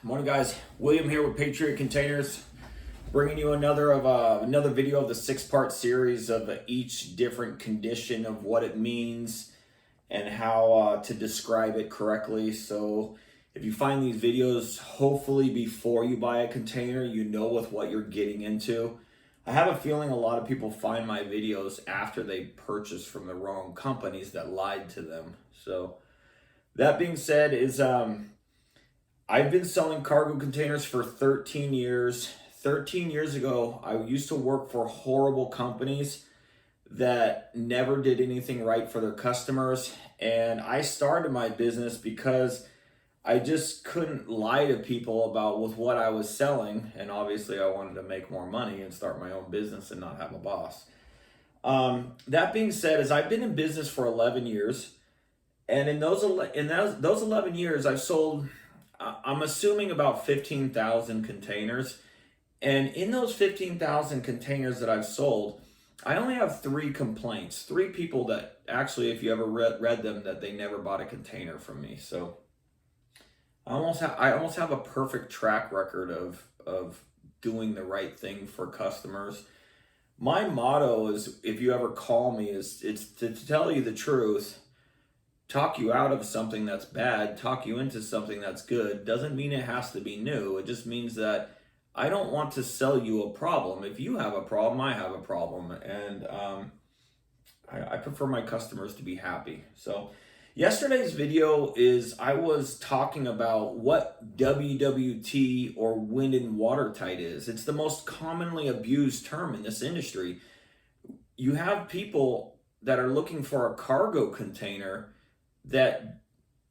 Morning, guys. William here with Patriot Containers, bringing you another video of the 6-part series of each different condition of what it means and how to describe it correctly. So if you find these videos, hopefully before you buy a container, you know with what you're getting into. I have a feeling a lot of people find my videos after they purchase from the wrong companies that lied to them. So that being said, I've been selling cargo containers for 13 years. 13 years ago, I used to work for horrible companies that never did anything right for their customers. And I started my business because I just couldn't lie to people about with what I was selling. And obviously I wanted to make more money and start my own business and not have a boss. That being said, I've been in business for 11 years. And in those 11 years, I've sold, I'm assuming, about 15,000 containers. And in those 15,000 containers that I've sold, I only have 3 complaints. 3 people that actually, if you ever read them, that they never bought a container from me. So I almost have a perfect track record of doing the right thing for customers. My motto is, if you ever call me, it's to tell you the truth, talk you out of something that's bad, talk you into something that's good. Doesn't mean it has to be new. It just means that I don't want to sell you a problem. If you have a problem, I have a problem. And I prefer my customers to be happy. So yesterday's video is, I was talking about what WWT, or wind and watertight, is. It's the most commonly abused term in this industry. You have people that are looking for a cargo container that,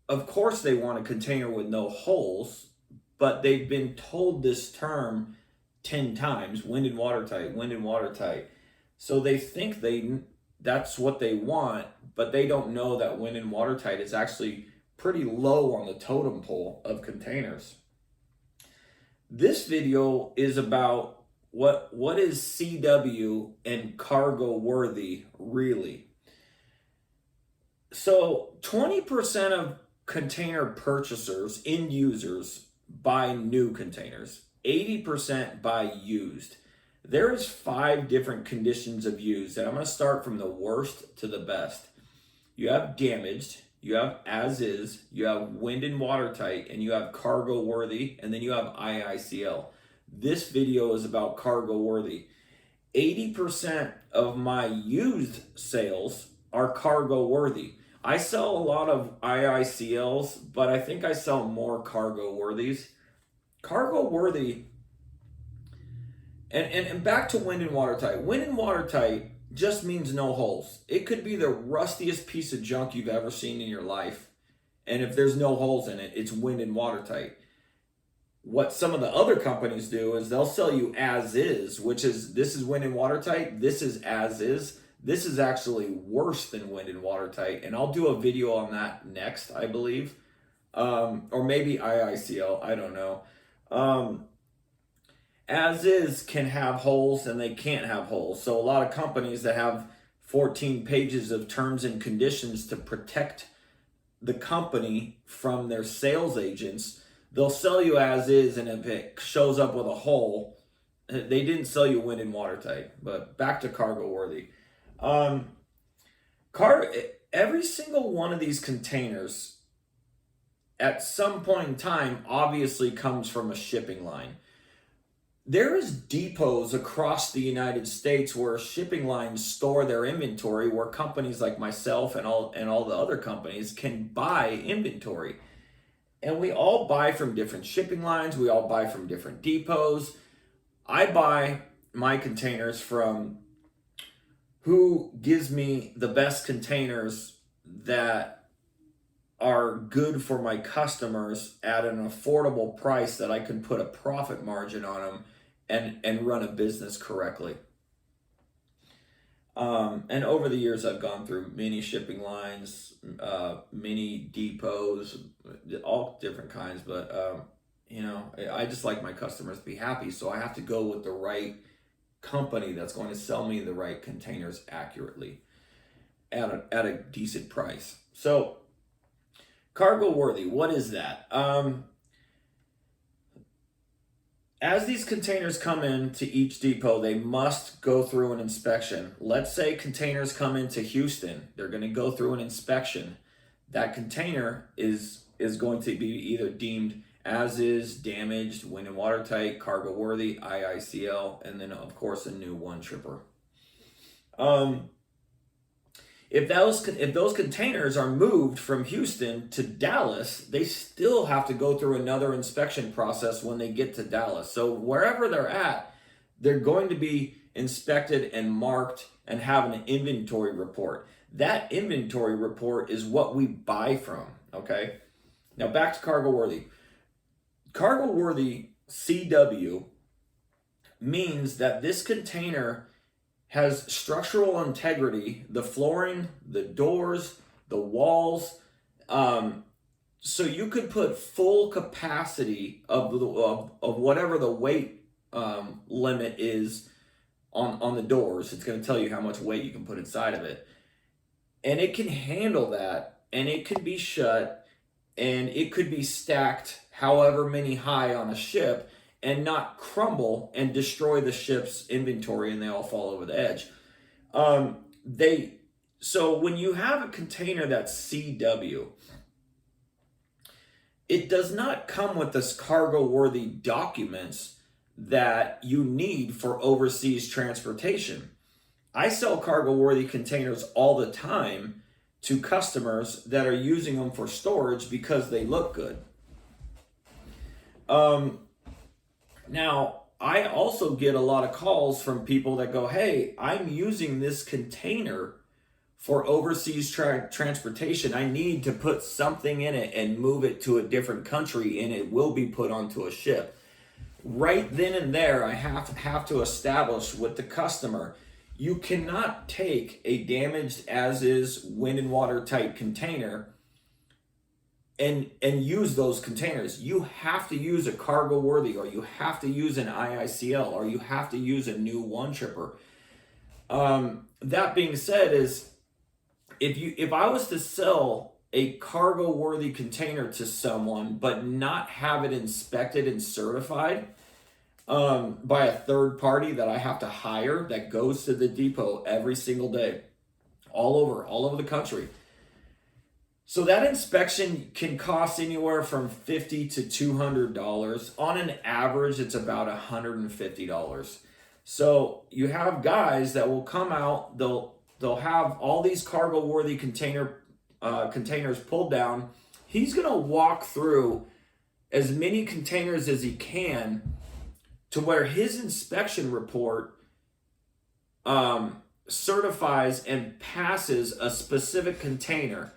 of course, they want a container with no holes, but they've been told this term 10 times, wind and watertight, wind and watertight. So they think that's what they want, but they don't know that wind and watertight is actually pretty low on the totem pole of containers. This video is about what is CW and cargo worthy really. So 20% of container purchasers, end users, buy new containers. 80% buy used. There is 5 different conditions of used, and I'm going to start from the worst to the best. You have damaged, you have as is, you have wind and watertight, and you have cargo worthy, and then you have IICL. This video is about cargo worthy. 80% of my used sales are cargo worthy. I sell a lot of IICLs, but I think I sell more cargo worthies. Cargo worthy, and back to wind and watertight. Wind and watertight just means no holes. It could be the rustiest piece of junk you've ever seen in your life, and if there's no holes in it, it's wind and watertight. What some of the other companies do is they'll sell you as is, which is, this is wind and watertight, this is as is. This is actually worse than wind and watertight, and I'll do a video on that next, I believe. Or maybe IICL, I don't know. As is can have holes and they can't have holes. So a lot of companies that have 14 pages of terms and conditions to protect the company from their sales agents, they'll sell you as is, and if it shows up with a hole, they didn't sell you wind and watertight. But back to cargo worthy. Every single one of these containers at some point in time obviously comes from a shipping line. There is depots across the United States where shipping lines store their inventory, where companies like myself and all the other companies can buy inventory. And we all buy from different shipping lines. We all buy from different depots. I buy my containers from who gives me the best containers that are good for my customers at an affordable price that I can put a profit margin on them and run a business correctly. And over the years, I've gone through many shipping lines, many depots, all different kinds, but I just like my customers to be happy, so I have to go with the right company that's going to sell me the right containers accurately at a decent price. So cargo worthy, what is that? as these containers come into each depot, they must go through an inspection. Let's say containers come into Houston. They're going to go through an inspection. That container is going to be either deemed as is, damaged, wind and watertight, cargo worthy, IICL, and then of course a new one tripper. If those containers are moved from Houston to Dallas, they still have to go through another inspection process when they get to Dallas. So wherever they're at, they're going to be inspected and marked and have an inventory report. That inventory report is what we buy from, okay? Now back to cargo worthy. Cargo worthy CW means that this container has structural integrity, the flooring, the doors, the walls. So you could put full capacity of whatever the weight limit is on the doors. It's going to tell you how much weight you can put inside of it. And it can handle that, and it can be shut, and it could be stacked however many high on a ship and not crumble and destroy the ship's inventory and they all fall over the edge. So when you have a container that's CW, it does not come with this cargo worthy documents that you need for overseas transportation. I sell cargo worthy containers all the time to customers that are using them for storage because they look good. Now, I also get a lot of calls from people that go, hey, I'm using this container for overseas transportation. I need to put something in it and move it to a different country, and it will be put onto a ship. Right then and there, I have to establish with the customer, you cannot take a damaged as-is wind and watertight container and use those containers. You have to use a cargo worthy, or you have to use an IICL, or you have to use a new one tripper. That being said, is if I was to sell a cargo worthy container to someone but not have it inspected and certified by a third party that I have to hire, that goes to the depot every single day, all over the country. So that inspection can cost anywhere from $50 to $200. On an average, it's about $150. So you have guys that will come out, they'll have all these cargo worthy containers pulled down. He's gonna walk through as many containers as he can to where his inspection report certifies and passes a specific container.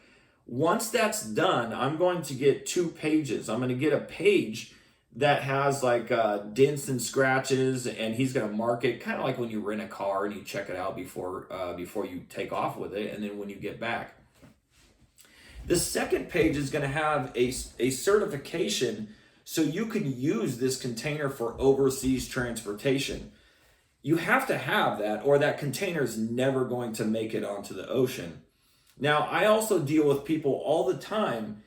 Once that's done, I'm going to get 2 pages. I'm going to get a page that has like dents and scratches, and he's going to mark it, kind of like when you rent a car and you check it out before you take off with it, and then when you get back. The second page is going to have a certification so you can use this container for overseas transportation. You have to have that, or that container is never going to make it onto the ocean. Now, I also deal with people all the time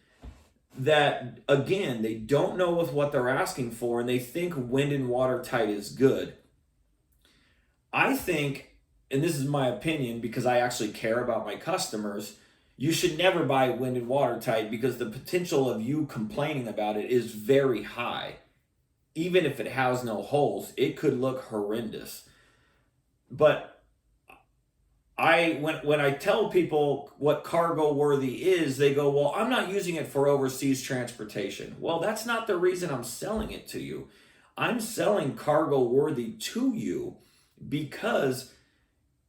that, again, they don't know what they're asking for, and they think wind and watertight is good. I think, and this is my opinion because I actually care about my customers, you should never buy wind and watertight because the potential of you complaining about it is very high. Even if it has no holes, it could look horrendous. But when I tell people what cargo worthy is, they go, well, I'm not using it for overseas transportation. Well, that's not the reason I'm selling it to you. I'm selling cargo worthy to you because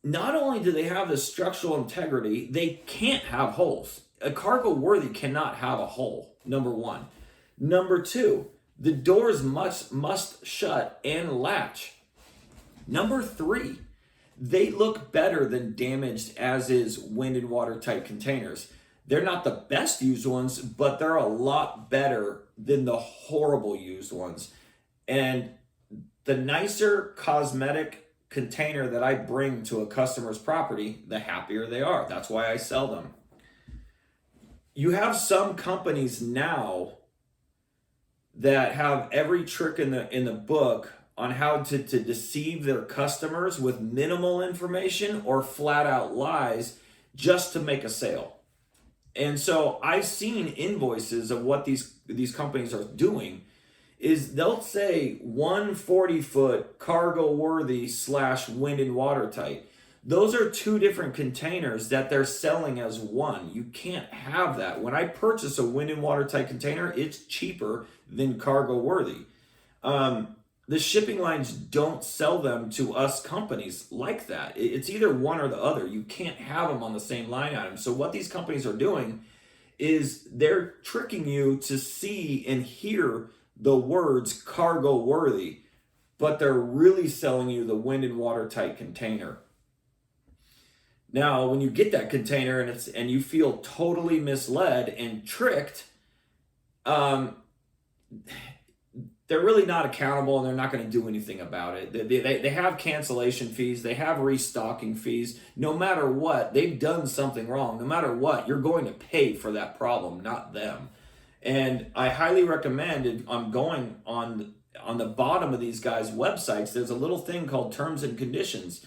not only do they have the structural integrity, they can't have holes. A cargo worthy cannot have a hole, number one. Number two, the doors must shut and latch. Number three, they look better than damaged as is wind and watertight containers. They're not the best used ones, but they're a lot better than the horrible used ones. And the nicer cosmetic container that I bring to a customer's property, the happier they are. That's why I sell them. You have some companies now that have every trick in the book on how to deceive their customers with minimal information or flat out lies just to make a sale. And so I've seen invoices of what these companies are doing is they'll say 140-foot cargo worthy / wind and watertight. Those are two different containers that they're selling as one. You can't have that. When I purchase a wind and watertight container, it's cheaper than cargo worthy. The shipping lines don't sell them to us companies like that. It's either one or the other. You can't have them on the same line item. So what these companies are doing is they're tricking you to see and hear the words cargo worthy, but they're really selling you the wind and watertight container. Now, when you get that container and you feel totally misled and tricked, they're really not accountable and they're not going to do anything about it. They have cancellation fees. They have restocking fees. No matter what, they've done something wrong. No matter what, you're going to pay for that problem, not them. And I highly recommend it. I'm going on the bottom of these guys' websites. There's a little thing called terms and conditions.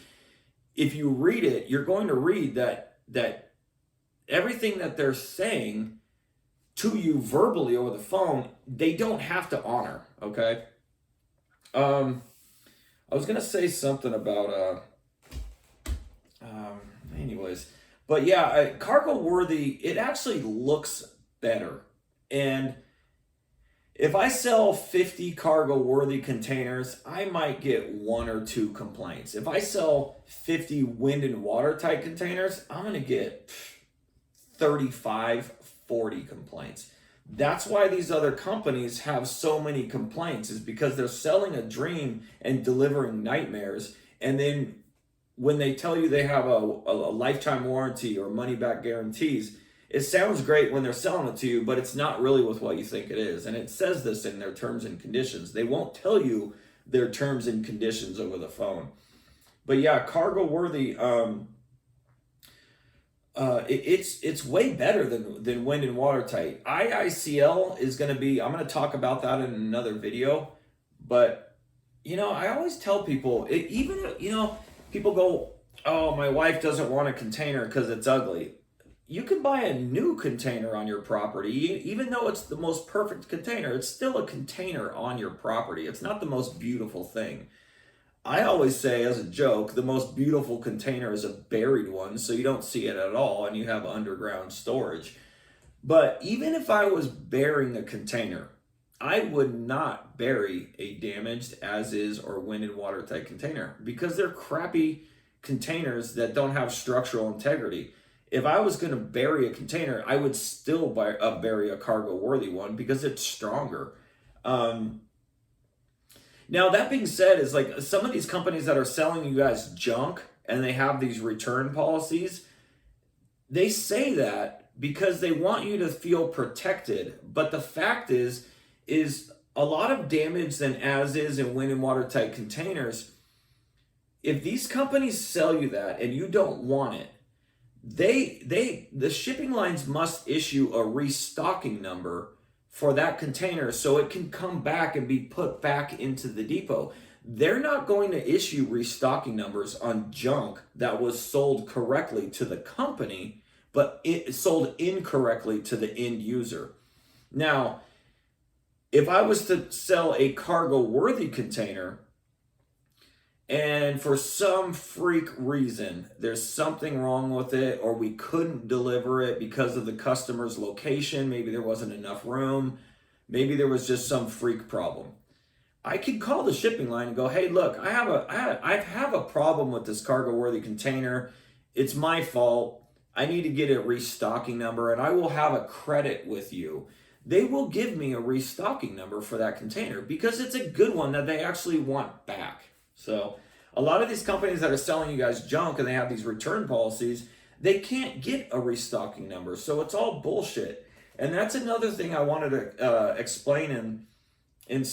If you read it, you're going to read that everything that they're saying to you verbally over the phone, they don't have to honor. Okay. I was gonna say something about anyways, but yeah, cargo worthy. It actually looks better, and if I sell 50 cargo worthy containers, I might get 1 or 2 complaints. If I sell 50 wind and watertight containers, I'm going to get 35, 40 complaints. That's why these other companies have so many complaints, is because they're selling a dream and delivering nightmares. And then when they tell you they have a lifetime warranty or money back guarantees, it sounds great when they're selling it to you, but it's not really with what you think it is. And it says this in their terms and conditions. They won't tell you their terms and conditions over the phone. But yeah, cargo worthy, it's way better than wind and watertight. IICL is going to be, I'm going to talk about that in another video. But, I always tell people, people go, oh, my wife doesn't want a container because it's ugly. You can buy a new container on your property. Even though it's the most perfect container, it's still a container on your property. It's not the most beautiful thing. I always say, as a joke, the most beautiful container is a buried one, so you don't see it at all and you have underground storage. But even if I was burying a container, I would not bury a damaged as is or wind and watertight container, because they're crappy containers that don't have structural integrity. If I was going to bury a container, I would still bury a cargo worthy one because it's stronger. Now, that being said, is like some of these companies that are selling you guys junk and they have these return policies, they say that because they want you to feel protected. But the fact is a lot of damage than as is in wind and watertight containers. If these companies sell you that and you don't want it, the shipping lines must issue a restocking number for that container so it can come back and be put back into the depot. They're not going to issue restocking numbers on junk that was sold correctly to the company, but it sold incorrectly to the end user. Now, if I was to sell a cargo worthy container, and for some freak reason, there's something wrong with it, or we couldn't deliver it because of the customer's location, maybe there wasn't enough room, maybe there was just some freak problem, I could call the shipping line and go, hey, look, I have a problem with this cargo worthy container. It's my fault. I need to get a restocking number, and I will have a credit with you. They will give me a restocking number for that container because it's a good one that they actually want back. So a lot of these companies that are selling you guys junk and they have these return policies, they can't get a restocking number. So it's all bullshit. And that's another thing I wanted to explain in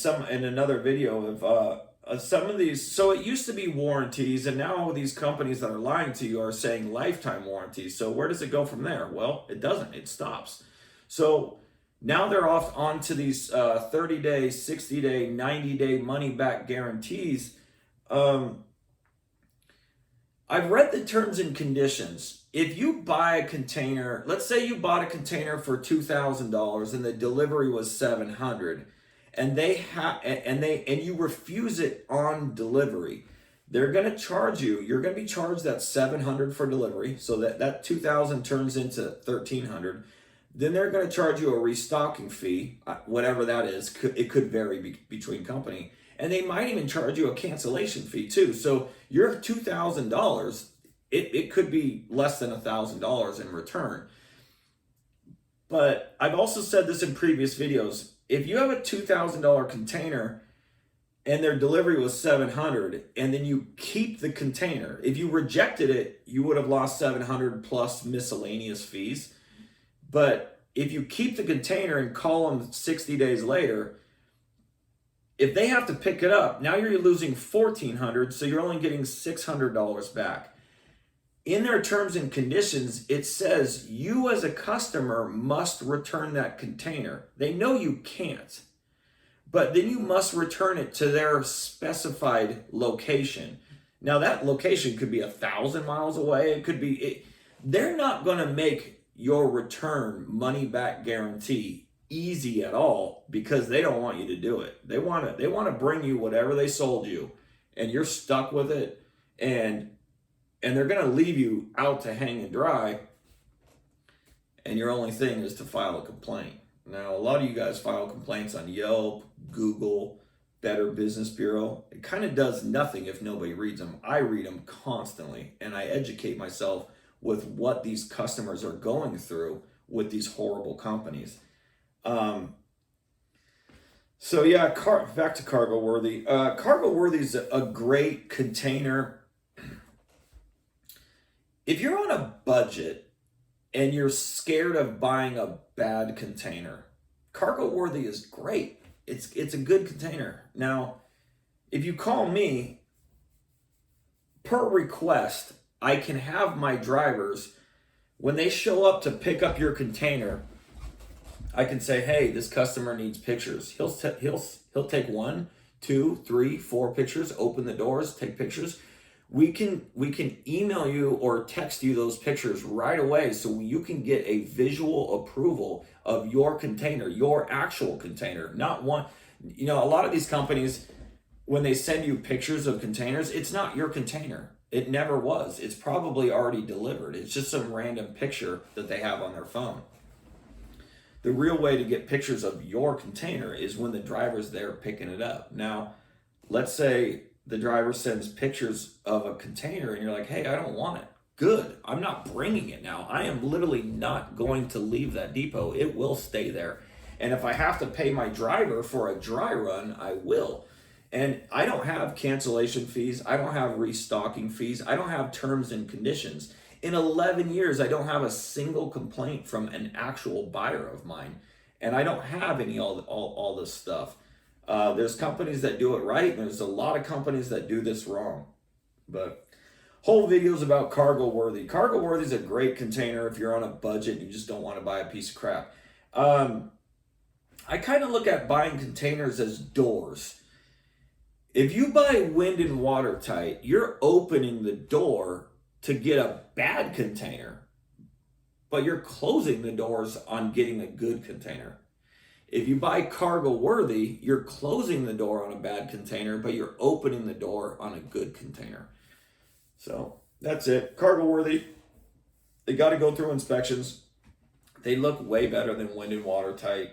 another video of some of these. So it used to be warranties, and now these companies that are lying to you are saying lifetime warranties. So where does it go from there? Well, it doesn't. It stops. So Now they're off onto these 30-day, 60-day, 90-day money-back guarantees. I've read the terms and conditions. If you buy a container, let's say you bought a container for $2,000 and the delivery was $700, and you refuse it on delivery, they're going to charge you. You're going to be charged that $700 for delivery, so that $2,000 turns into $1,300. Then they're going to charge you a restocking fee, whatever that is. It could vary between company. And they might even charge you a cancellation fee too. So your $2,000, it could be less than $1,000 in return. But I've also said this in previous videos. If you have a $2,000 container and their delivery was $700, and then you keep the container, if you rejected it, you would have lost $700 plus miscellaneous fees. But if you keep the container and call them 60 days later, if they have to pick it up, now you're losing $1,400, so you're only getting $600 back. In their terms and conditions, it says you as a customer must return that container. They know you can't, but then you must return it to their specified location. Now that location could be 1,000 miles away. It could be, they're not going to make your return money back guarantee easy at all, because they don't want you to do it. They want to bring you whatever they sold you, and you're stuck with it, and they're going to leave you out to hang and dry, and your only thing is to file a complaint. Now, a lot of you guys file complaints on Yelp, Google, Better Business Bureau. It kind of does nothing if nobody reads them. I read them constantly, and I educate myself with what these customers are going through with these horrible companies. So yeah, back to Cargo Worthy. Cargo Worthy is a great container. If you're on a budget and you're scared of buying a bad container, Cargo Worthy is great. It's a good container. Now, if you call me, per request, I can have my drivers, when they show up to pick up your container, I can say, hey, this customer needs pictures. He'll take 1, 2, 3, 4 pictures, open the doors, take pictures. We can email you or text you those pictures right away, so you can get a visual approval of your container, your actual container, not one. A lot of these companies, when they send you pictures of containers, it's not your container. It never was. It's probably already delivered. It's just some random picture that they have on their phone. The real way to get pictures of your container is when the driver's there picking it up. Now, let's say the driver sends pictures of a container and you're like, hey, I don't want it. Good. I'm not bringing it now. I am literally not going to leave that depot. It will stay there. And if I have to pay my driver for a dry run, I will. And I don't have cancellation fees. I don't have restocking fees. I don't have terms and conditions. In 11 years, I don't have a single complaint from an actual buyer of mine. And I don't have all this stuff. There's companies that do it right, and there's a lot of companies that do this wrong. But whole videos about Cargo Worthy. Cargo Worthy is a great container if you're on a budget and you just don't want to buy a piece of crap. I kind of look at buying containers as doors. If you buy wind and watertight, you're opening the door to get a bad container, but you're closing the doors on getting a good container. If you buy Cargo Worthy, you're closing the door on a bad container, but you're opening the door on a good container. So that's it. Cargo Worthy, they got to go through inspections. They look way better than wind and watertight.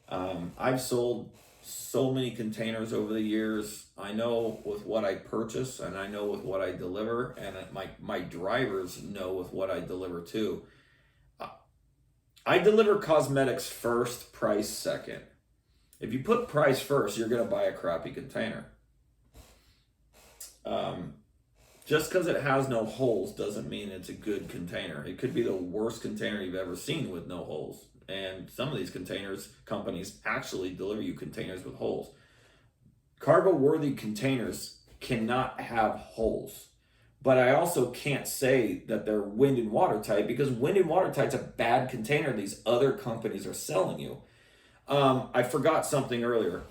I've sold so many containers over the years. I know with what I purchase, and I know with what I deliver, and my drivers know with what I deliver too. I deliver cosmetics first, price second. If you put price first, you're going to buy a crappy container. Just because it has no holes doesn't mean it's a good container. It could be the worst container you've ever seen with no holes. And some of these companies actually deliver you containers with holes. Cargo Worthy containers cannot have holes. but I also can't say that they're wind and watertight, because wind and watertight's a bad container these other companies are selling you. I forgot something earlier.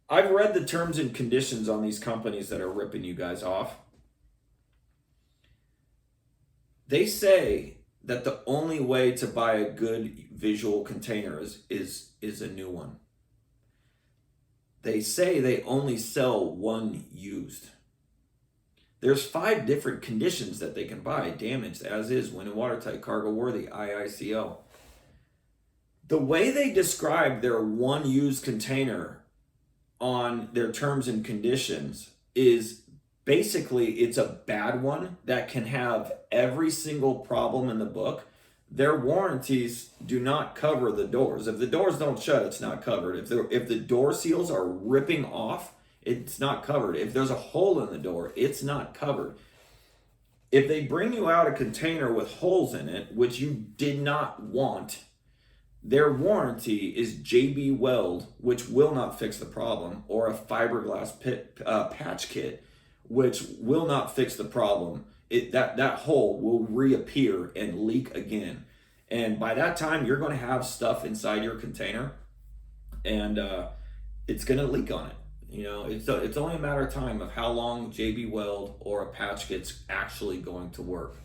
I've read the terms and conditions on these companies that are ripping you guys off. They say that the only way to buy a good visual container is a new one. They say they only sell one used. There's 5 different conditions that they can buy: damaged, as is, wind and watertight, cargo worthy, IICO. The way they describe their one used container on their terms and conditions is basically it's a bad one that can have every single problem in the book. Their warranties do not cover the doors. If the doors don't shut, it's not covered. If the door seals are ripping off, it's not covered. If there's a hole in the door, it's not covered. If they bring you out a container with holes in it, which you did not want, their warranty is JB Weld, which will not fix the problem, or a fiberglass patch kit, which will not fix the problem. That hole will reappear and leak again. And by that time, you're going to have stuff inside your container, and it's going to leak on it. You know, it's only a matter of time of how long JB Weld or a patch kit's actually going to work.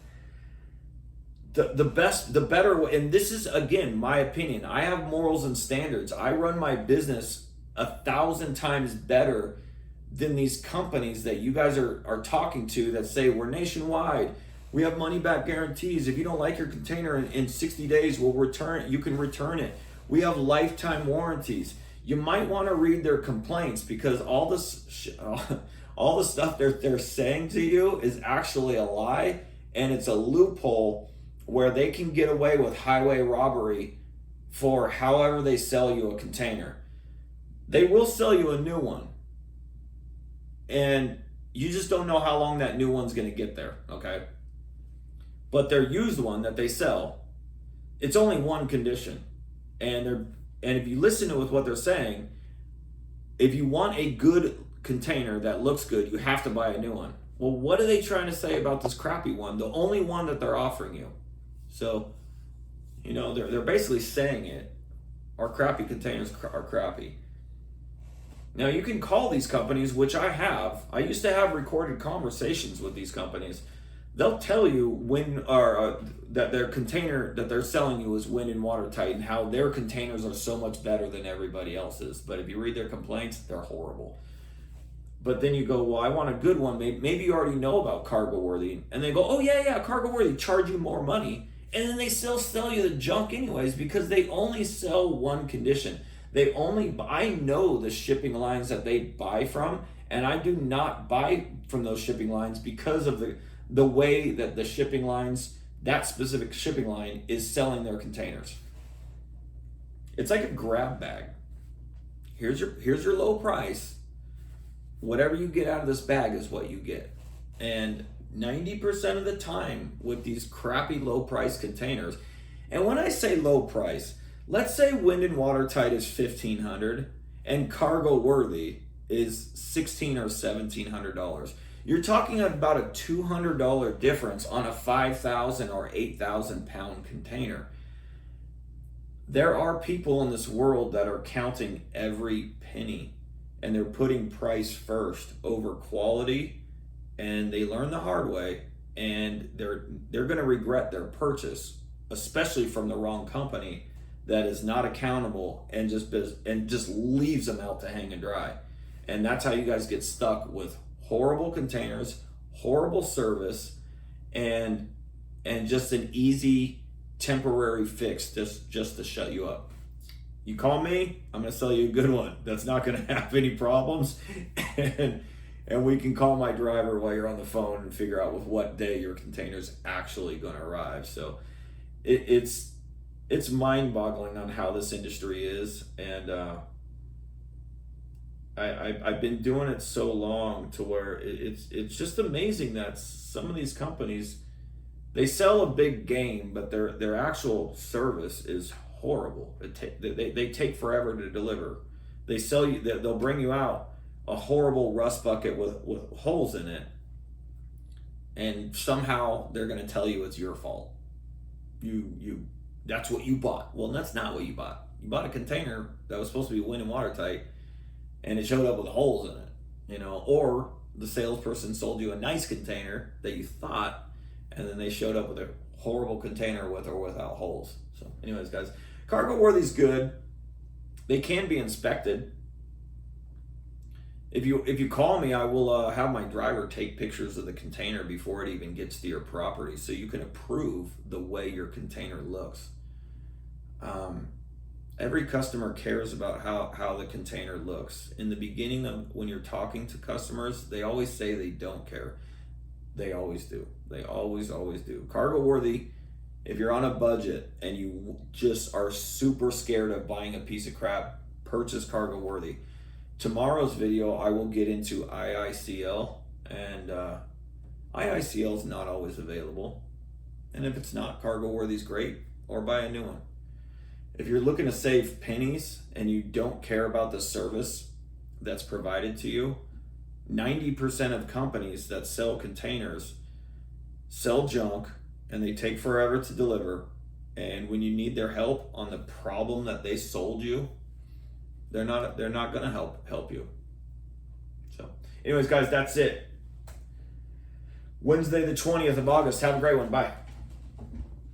The better, and this is again my opinion. I have morals and standards. I run my business 1,000 times better than these companies that you guys are talking to that say we're nationwide. We have money back guarantees. If you don't like your container in 60 days, we'll return it. You can return it. We have lifetime warranties. You might want to read their complaints, because all the stuff they're saying to you is actually a lie, and it's a loophole where they can get away with highway robbery for however they sell you a container. They will sell you a new one, and you just don't know how long that new one's going to get there, okay? But their used one that they sell, it's only one condition. And if you listen to what they're saying, if you want a good container that looks good, you have to buy a new one. Well, what are they trying to say about this crappy one? The only one that they're offering you. So, you know, they're basically saying it. Our crappy containers are crappy. Now, you can call these companies, which I have. I used to have recorded conversations with these companies. They'll tell you when that their container that they're selling you is wind and watertight, and how their containers are so much better than everybody else's. But if you read their complaints, they're horrible. But then you go, well, I want a good one. Maybe you already know about cargo worthy. And they go, oh, yeah, cargo worthy, charge you more money. And then they still sell you the junk anyways, because they only sell one condition. I know the shipping lines that they buy from, and I do not buy from those shipping lines because of the way that the shipping lines, that specific shipping line, is selling their containers. It's like a grab bag. Here's your low price. Whatever you get out of this bag is what you get. And 90% of the time with these crappy low price containers, and when I say low price, let's say wind and watertight is $1,500 and cargo worthy is $1,600 or $1,700. You're talking about a $200 difference on a 5,000 or 8,000 pound container. There are people in this world that are counting every penny, and they're putting price first over quality, and they learn the hard way, and they're going to regret their purchase, especially from the wrong company that is not accountable and just leaves them out to hang and dry. And that's how you guys get stuck with horrible containers, horrible service, and just an easy temporary fix just to shut you up. You call me, I'm going to sell you a good one that's not going to have any problems, and we can call my driver while you're on the phone and figure out with what day your container's actually going to arrive. So it's mind-boggling on how this industry is, and I've been doing it so long to where it's just amazing that some of these companies, they sell a big game, but their actual service is horrible. They take forever to deliver. They sell you, they'll bring you out a horrible rust bucket with holes in it, and somehow they're going to tell you it's your fault. That's what you bought. Well, that's not what you bought. You bought a container that was supposed to be wind and watertight, and it showed up with holes in it, or the salesperson sold you a nice container that you thought, and then they showed up with a horrible container with or without holes. So anyways, guys, cargo worthy's good. They can be inspected. If you call me, I will have my driver take pictures of the container before it even gets to your property, so you can approve the way your container looks. Every customer cares about how the container looks. In the beginning of when you're talking to customers, they always say they don't care. They always do. They always do. Cargo worthy, if you're on a budget and you just are super scared of buying a piece of crap, purchase cargo worthy. Tomorrow's video, I will get into IICL, and IICL is not always available. And if it's not, cargo worthy is great, or buy a new one. If you're looking to save pennies and you don't care about the service that's provided to you, 90% of companies that sell containers sell junk, and they take forever to deliver. And when you need their help on the problem that they sold you, they're not going to help you. So anyways, guys, that's it. Wednesday the 20th of August. Have a great one. Bye.